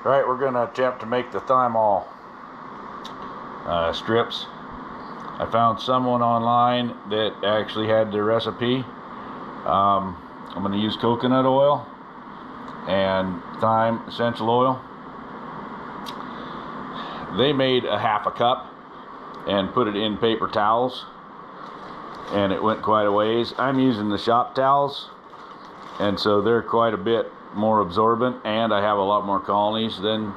Right, we're going to attempt to make the thymol strips. I found someone online that actually had the recipe. I'm going to use coconut oil and thyme essential oil. They made a half a cup and put it in paper towels, and it went quite a ways. I'm using the shop towels, and so they're quite a bit more absorbent, and I have a lot more colonies than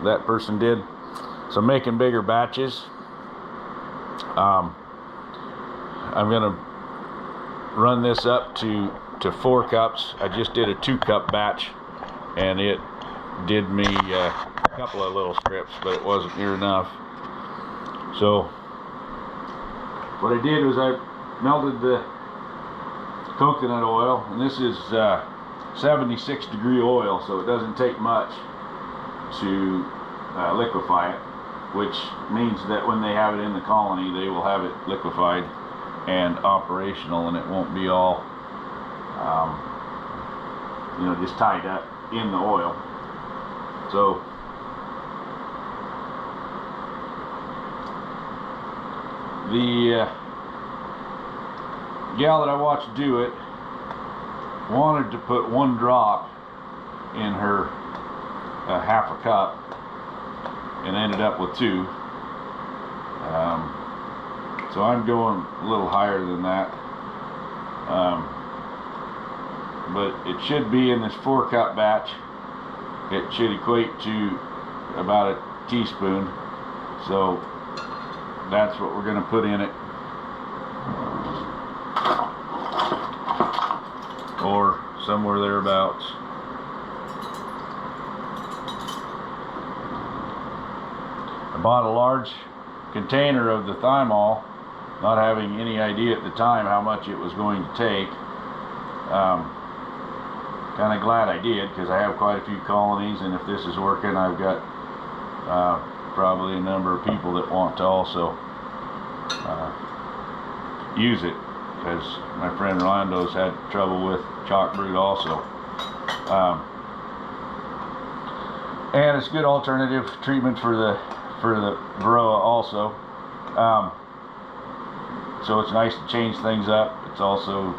that person did. So I'm making bigger batches. I'm gonna run this up to 4 cups. I just did a 2-cup batch, and it did me a couple of little strips, but it wasn't near enough. So what I did was I melted the coconut oil, and this is 76 degree oil, so it doesn't take much to liquefy it, which means that when they have it in the colony, they will have it liquefied and operational, and it won't be all just tied up in the oil. So the gal that I watched do it wanted to put 1 drop in her half a cup and ended up with 2. So I'm going a little higher than that, but it should be in this 4-cup batch. It should equate to about a teaspoon, so that's what we're going to put in it, or somewhere thereabouts. I bought a large container of the thymol, not having any idea at the time how much it was going to take. Kind of glad I did, because I have quite a few colonies, and if this is working, I've got probably a number of people that want to also use it, because my friend Rolando's had trouble with chalk brood also. And it's a good alternative treatment for the varroa also. So it's nice to change things up. It's also,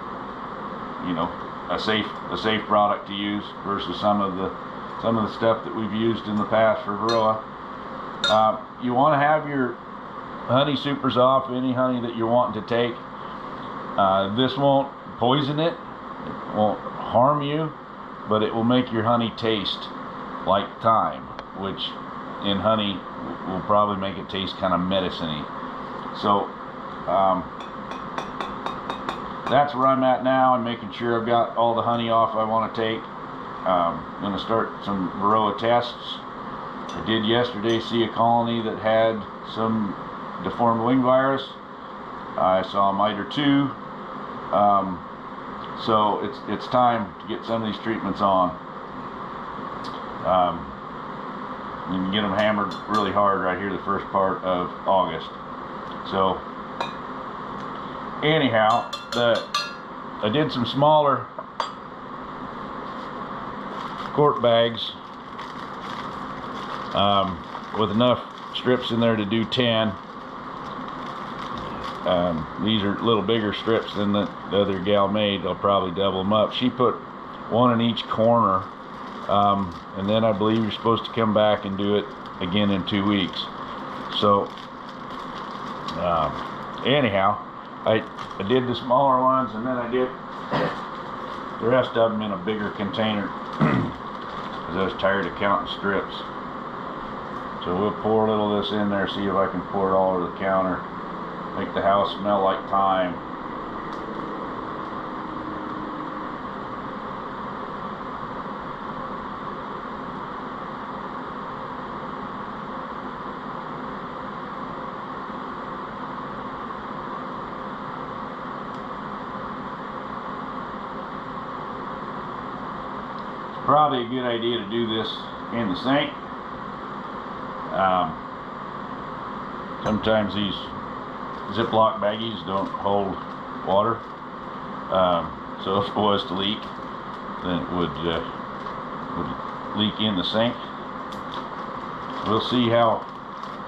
a safe product to use versus some of the stuff that we've used in the past for varroa. You want to have your honey supers off, any honey that you're wanting to take. This won't poison it, it won't harm you, but it will make your honey taste like thyme, which in honey will probably make it taste kind of medicine-y. So that's where I'm at now. I'm making sure I've got all the honey off I want to take. I'm going to start some varroa tests. I did yesterday see a colony that had some deformed wing virus. I saw a mite or 2. So it's time to get some of these treatments on. You can get them hammered really hard right here the first part of August. So anyhow, I did some smaller quart bags with enough strips in there to do 10. These are a little bigger strips than the other gal made. I'll probably double them up. She put 1 in each corner, and then I believe you're supposed to come back and do it again in 2 weeks. So anyhow, I did the smaller ones, and then I did the rest of them in a bigger container because I was tired of counting strips. So we'll pour a little of this in there, see if I can pour it all over the counter, make the house smell like thyme. It's probably a good idea to do this in the sink. Sometimes these Ziploc baggies don't hold water, so if it was to leak, then it would leak in the sink. We'll see how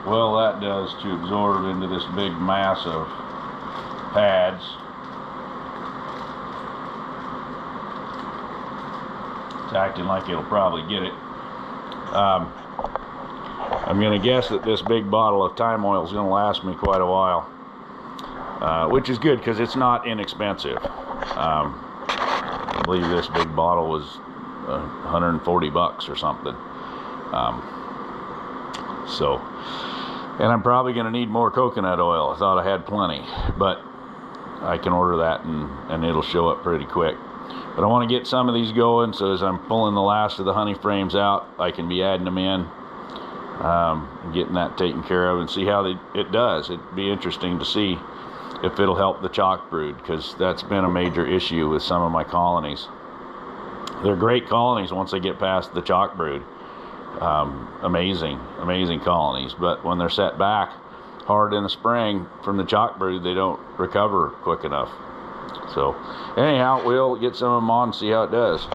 well that does to absorb into this big mass of pads. It's acting like it'll probably get it. I'm going to guess that this big bottle of thyme oil is going to last me quite a while, which is good because it's not inexpensive. I believe this big bottle was 140 bucks or something. And I'm probably going to need more coconut oil. I thought I had plenty, but I can order that and it'll show up pretty quick. But I want to get some of these going, so as I'm pulling the last of the honey frames out, I can be adding them in, and getting that taken care of, and see how it does. It'd be interesting to see if it'll help the chalk brood, because that's been a major issue with some of my colonies. They're great colonies once they get past the chalk brood. Amazing colonies, but when they're set back hard in the spring from the chalk brood, they don't recover quick enough. So anyhow, we'll get some of them on and see how it does.